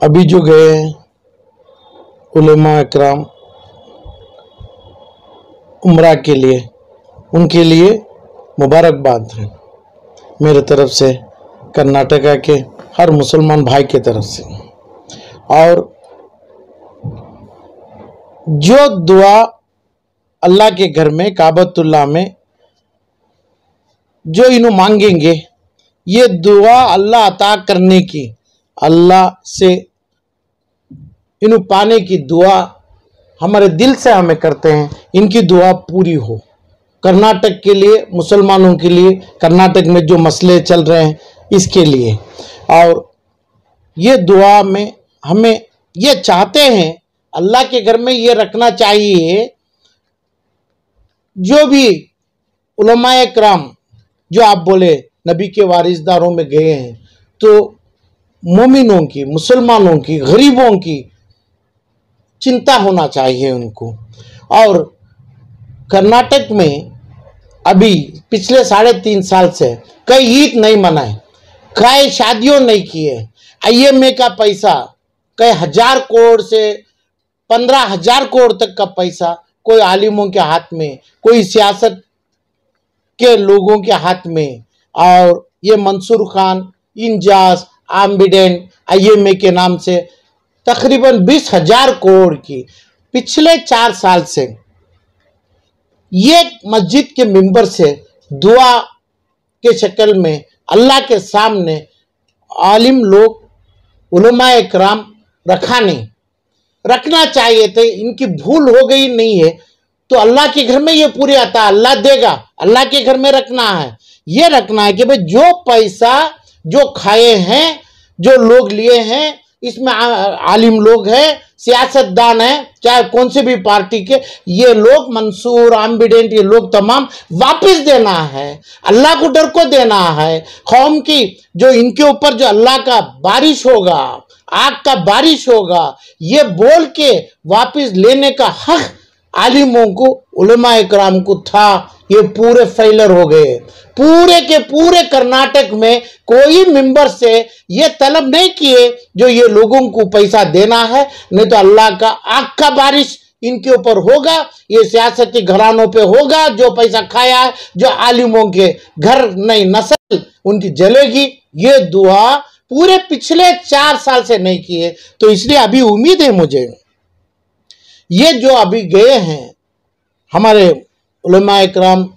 अभी जो गए हैं उलेमा इकराम उम्रा के लिए, उनके लिए मुबारकबाद है मेरे तरफ से, कर्नाटका के हर मुसलमान भाई की तरफ से। और जो दुआ अल्लाह के घर में काबतुल्लाह में जो इन्हों मांगेंगे, ये दुआ अल्लाह अता करने की, अल्लाह से इन्हों पाने की दुआ हमारे दिल से हमें करते हैं, इनकी दुआ पूरी हो। कर्नाटक के लिए, मुसलमानों के लिए, कर्नाटक में जो मसले चल रहे हैं इसके लिए। और ये दुआ में हमें ये चाहते हैं, अल्लाह के घर में ये रखना चाहिए, जो भी उलमाए किराम जो आप बोले नबी के वारिसदारों में गए हैं, तो मोमिनों की, मुसलमानों की, गरीबों की चिंता होना चाहिए उनको। और कर्नाटक में अभी पिछले 3.5 साल से कई ईद नहीं मनाए, कई शादियों नहीं किए, IMA का पैसा कई 1000 करोड़ से 15,000 करोड़ तक का पैसा कोई आलिमों के हाथ में, कोई सियासत के लोगों के हाथ में। और ये मंसूर खान, इंजाज, आम्बिडेंट, IMA के नाम से तकरीबन 20,000 करोड़ की पिछले 4 साल से ये मस्जिद के मिंबर से दुआ के शक्ल में अल्लाह के सामने आलिम लोग, उलमाए किराम रखना चाहिए थे। इनकी भूल हो गई नहीं है तो अल्लाह के घर में ये पूरी आता, अल्लाह देगा, अल्लाह के घर में रखना है। ये रखना है कि भाई जो पैसा जो खाए हैं, जो लोग लिए हैं, इसमें आलिम लोग हैं, सियासतदान हैं, चाहे कौन से भी पार्टी के, ये लोग मंसूर, आम्बिडेंट, ये लोग तमाम वापस देना है, अल्लाह को डर को देना है। कौम की जो इनके ऊपर जो अल्लाह का बारिश होगा, आग का बारिश होगा, ये बोल के वापस लेने का हक आलिमों को, उलमाए किराम को था। ये पूरे फेलर हो गए। पूरे के पूरे कर्नाटक में कोई मेंबर से ये तलब नहीं किए जो ये लोगों को पैसा देना है, नहीं तो अल्लाह का आग का बारिश इनके ऊपर होगा, ये सियासती घरानों पे होगा। जो पैसा खाया है, जो आलिमों के घर नई नस्ल उनकी जलेगी। ये दुआ पूरे पिछले 4 साल से नहीं किए, तो इसलिए अभी उम्मीद है मुझे, ये जो अभी गए हैं हमारे उलमाए किराम,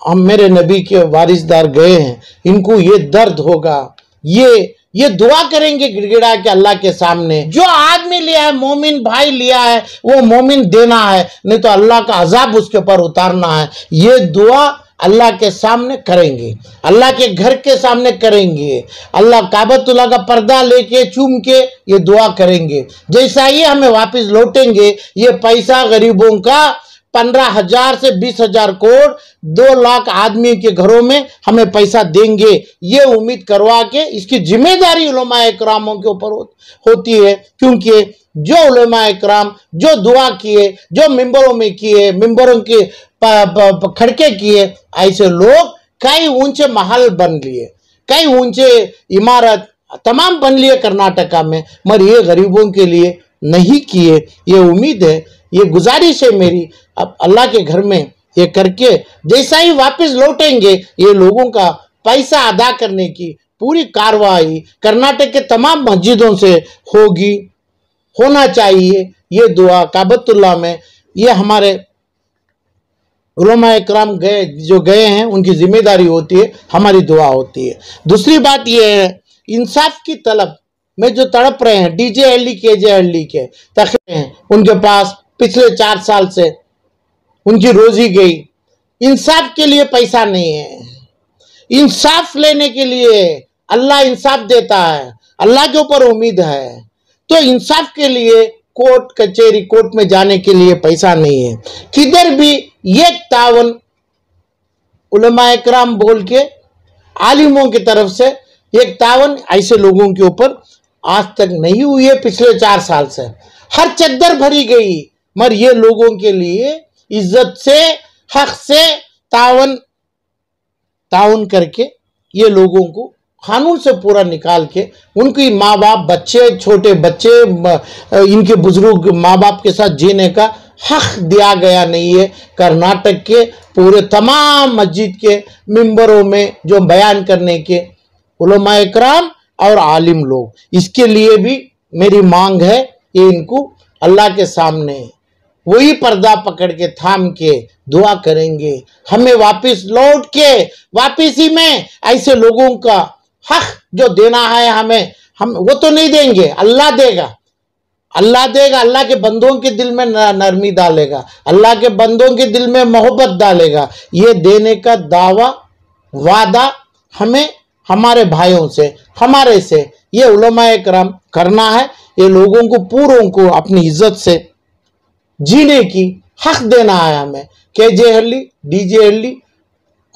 हम मेरे नबी के वारिसदार गए हैं, इनको ये दर्द होगा, ये दुआ करेंगे गिड़गिड़ा के अल्लाह के सामने। जो आदमी लिया है, मोमिन भाई लिया है, वो मोमिन देना है, नहीं तो अल्लाह का अजाब उसके ऊपर उतारना है। ये दुआ अल्लाह के सामने करेंगे, अल्लाह के घर के सामने करेंगे, अल्लाह काबतुल्लाह का पर्दा लेके चूम के ये दुआ करेंगे। जैसा ये हमें वापस लौटेंगे, ये पैसा गरीबों का 15,000 से 20,000 करोड़, 2 लाख आदमी के घरों में हमें पैसा देंगे, ये उम्मीद करवा के इसकी जिम्मेदारी उलमाए किरामों के ऊपर होती है। क्योंकि जो उलमाए किराम जो दुआ किए, जो मिंबरों में किए, मिंबरों के खड़के किए, ऐसे लोग कई ऊंचे महल बन लिए, कई ऊंचे इमारत तमाम बन लिए कर्नाटका में, मगर ये गरीबों के लिए नहीं किए। ये उम्मीद है, ये गुजारिश है मेरी, अब अल्लाह के घर में ये करके जैसा ही वापस लौटेंगे, ये लोगों का पैसा अदा करने की पूरी कार्रवाई कर्नाटक के तमाम मस्जिदों से होना चाहिए। ये दुआ काबतुल्लाह में, ये हमारे उलमाए किराम जो गए हैं उनकी जिम्मेदारी होती है, हमारी दुआ होती है। दूसरी बात ये है, इंसाफ की तलब में जो तड़प रहे हैं, DJ हल्ली KJ हल्ली के तकरीर हैं, उनके पास पिछले 4 साल से उनकी रोजी गई। इंसाफ के लिए पैसा नहीं है, इंसाफ लेने के लिए अल्लाह इंसाफ देता है, अल्लाह के ऊपर उम्मीद है। तो इंसाफ के लिए कोर्ट कचहरी, कोर्ट में जाने के लिए पैसा नहीं है। किधर भी ये तावन उलमाए किराम बोल के आलिमों की तरफ से एक तावन ऐसे लोगों के ऊपर आज तक नहीं हुई है। पिछले 4 साल से हर चद्दर भरी गई, मगर ये लोगों के लिए इज्जत से, हक से तावन करके ये लोगों को कानून से पूरा निकाल के उनकी माँ बाप, बच्चे, छोटे बच्चे, इनके बुजुर्ग माँ बाप के साथ जीने का हक दिया गया नहीं है। कर्नाटक के पूरे तमाम मस्जिद के मिंबरों में जो बयान करने के उलमा इकराम और आलिम लोग, इसके लिए भी मेरी मांग है, ये इनको अल्लाह के सामने वही पर्दा पकड़ के थाम के दुआ करेंगे, हमें वापस लौट के वापसी में ऐसे लोगों का हक जो देना है हमें, हम वो तो नहीं देंगे, अल्लाह देगा, अल्लाह देगा। अल्लाह के बंदों के दिल में नरमी डालेगा, अल्लाह के बंदों के दिल में मोहब्बत डालेगा। ये देने का दावा, वादा हमें हमारे भाइयों से, हमारे से, ये उलमा इकराम करना है। ये लोगों को पूरों को अपनी इज्जत से जीने की हक देना है हमें। केजे हल्ली, डीजे हल्ली,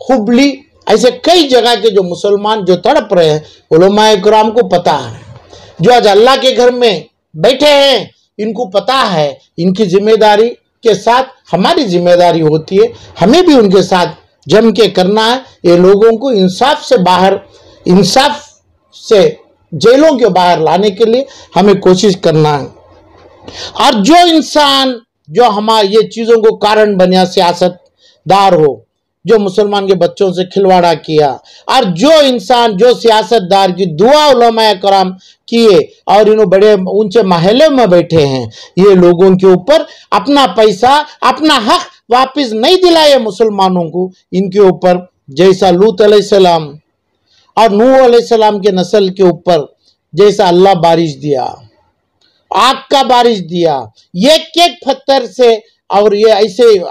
हुबली, ऐसे कई जगह के जो मुसलमान जो तड़प रहे हैं, उलमा इकराम को पता है। जो आज अल्लाह के घर में बैठे हैं, इनको पता है, इनकी जिम्मेदारी के साथ हमारी जिम्मेदारी होती है, हमें भी उनके साथ जम के करना है। ये लोगों को इंसाफ से बाहर, इंसाफ से जेलों के बाहर लाने के लिए हमें कोशिश करना है। और जो इंसान जो हमारे ये चीज़ों को कारण बना, सियासतदार हो जो मुसलमान के बच्चों से खिलवाड़ा किया, और जो इंसान जो सियासतदार की दुआ उलमा इकराम किए और इन्होंने बड़े ऊंचे महलों में बैठे हैं, ये लोगों के ऊपर अपना पैसा, अपना हक वापस नहीं दिलाए मुसलमानों को, इनके ऊपर जैसा लूत अलैहिस्सलाम और नूह अलैहिस्सलाम के नस्ल के ऊपर जैसा अल्लाह बारिश दिया, आग का बारिश दिया, एक एक पत्थर से, और ये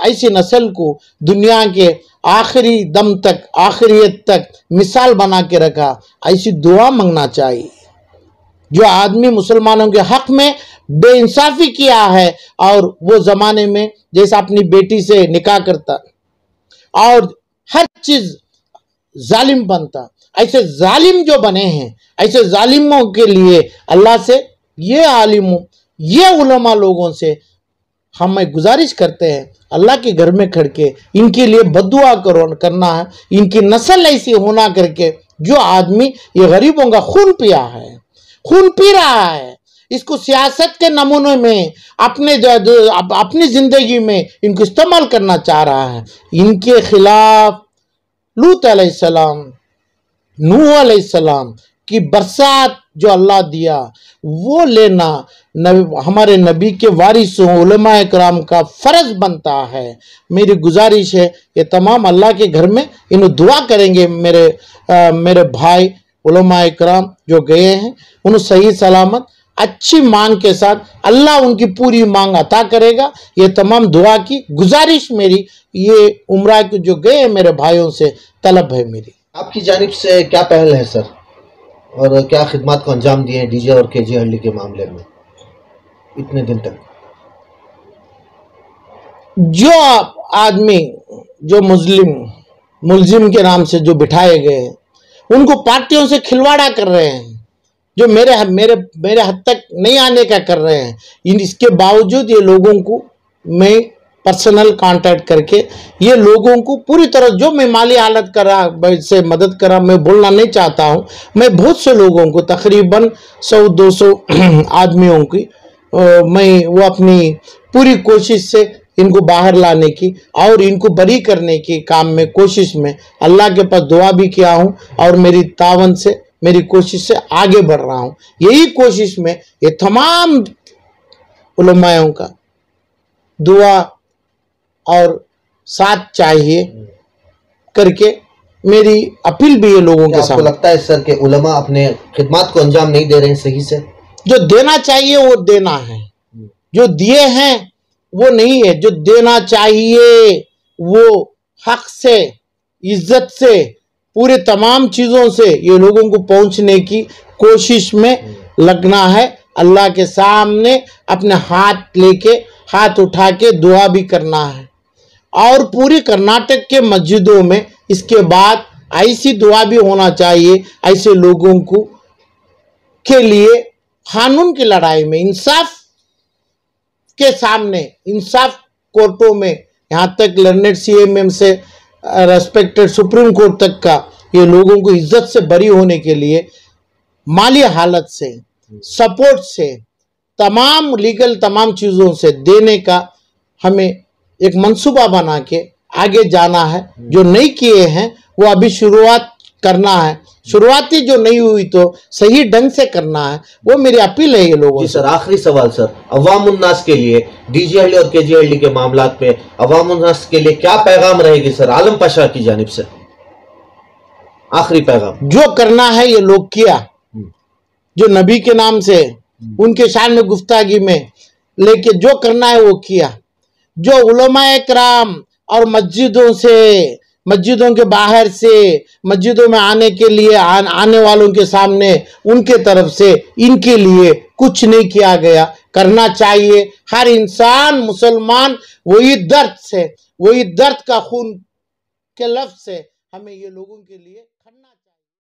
ऐसी नस्ल को दुनिया के आखिरी दम तक, आखिरियत तक मिसाल बना के रखा। ऐसी दुआ मांगना चाहिए। जो आदमी मुसलमानों के हक में बेइंसाफी किया है, और वो जमाने में जैसा अपनी बेटी से निकाह करता और हर चीज जालिम बनता, ऐसे जालिम जो बने हैं, ऐसे जालिमों के लिए अल्लाह से, ये आलिमों, ये उलमा लोगों से हम गुजारिश करते हैं, अल्लाह के घर में खड़ के इनके लिए बद्दुआ करना है। इनकी नस्ल ऐसी होना करके, जो आदमी ये गरीबों का खून पिया है, खून पी रहा है, इसको सियासत के नमूने में अपनी जिंदगी में इनको इस्तेमाल करना चाह रहा है, इनके खिलाफ लूत अलैहिस्सलाम, नूह अलैहिस्सलाम की बरसात जो अल्लाह दिया, वो लेना हमारे नबी के वारिसों उलमा इकराम का फर्ज बनता है। मेरी गुजारिश है, ये तमाम अल्लाह के घर में इन्हें दुआ करेंगे। मेरे भाई उलमा इकराम जो गए हैं, उन्हें सही सलामत अच्छी मांग के साथ अल्लाह उनकी पूरी मांग अता करेगा। ये तमाम दुआ की गुजारिश मेरी, ये उम्रा के जो गए मेरे भाइयों से तलब है मेरी। आपकी जानिब से क्या पहल है सर, और क्या खिदमत को अंजाम दिए डीजे और केजे हल्ली के मामले में इतने दिन तक? जो आदमी जो मुल्जिम के नाम से जो बिठाए गए हैं, उनको पार्टियों से खिलवाड़ा कर रहे हैं, जो मेरे हद तक नहीं आने का कर रहे हैं। इसके बावजूद ये लोगों को मैं पर्सनल कांटेक्ट करके ये लोगों को पूरी तरह, जो मैं माली हालत करा से मदद करा, मैं बोलना नहीं चाहता हूँ, मैं बहुत से लोगों को तकरीबन 100-200 आदमियों की मैं वो अपनी पूरी कोशिश से इनको बाहर लाने की और इनको बरी करने की काम में, कोशिश में अल्लाह के पास दुआ भी किया हूँ, और मेरी तावन से, मेरी कोशिश से आगे बढ़ रहा हूँ। यही कोशिश में ये तमाम उलमाओं का दुआ और साथ चाहिए करके मेरी अपील भी है लोगों के साथ। आपको लगता है सर कि उलमा अपने खिदमत को अंजाम नहीं दे रहे हैं सही से? जो देना चाहिए वो देना है, जो दिए हैं वो नहीं है। जो देना चाहिए वो हक से, इज्जत से, पूरे तमाम चीज़ों से ये लोगों को पहुंचने की कोशिश में लगना है। अल्लाह के सामने अपने हाथ लेके, हाथ उठा के दुआ भी करना है। और पूरी कर्नाटक के मस्जिदों में इसके बाद ऐसी दुआ भी होना चाहिए, ऐसे लोगों को के लिए कानून की लड़ाई में, इंसाफ के सामने, इंसाफ कोर्टों में, यहाँ तक लर्नेड CMM से रेस्पेक्टेड सुप्रीम कोर्ट तक का ये लोगों को इज्जत से बरी होने के लिए माली हालत से, सपोर्ट से, तमाम लीगल तमाम चीज़ों से देने का हमें एक मंसूबा बना के आगे जाना है। जो नहीं किए हैं वो अभी शुरुआत करना है, शुरुआती जो नहीं हुई तो सही ढंग से करना है, वो मेरी अपील है ये लोगों जी से। सर, आखिरी सवाल सर, अवामुन्नास के लिए डीजे हल्ली और केजे हल्ली के मामलात में अवामुन्नास के लिए क्या पैगाम रहेगी सर आलम पाशा की जानिब से? आखिरी पैगाम। जो करना है ये लोग किया, जो नबी के नाम से उनके शान में गुफ्तागी में लेके जो करना है वो किया। जो उलमाए कराम और मस्जिदों से, मस्जिदों के बाहर से मस्जिदों में आने के लिए आने वालों के सामने उनके तरफ से इनके लिए कुछ नहीं किया गया। करना चाहिए। हर इंसान मुसलमान वही दर्द से, वही दर्द का खून के लफ्ज से हमें ये लोगों के लिए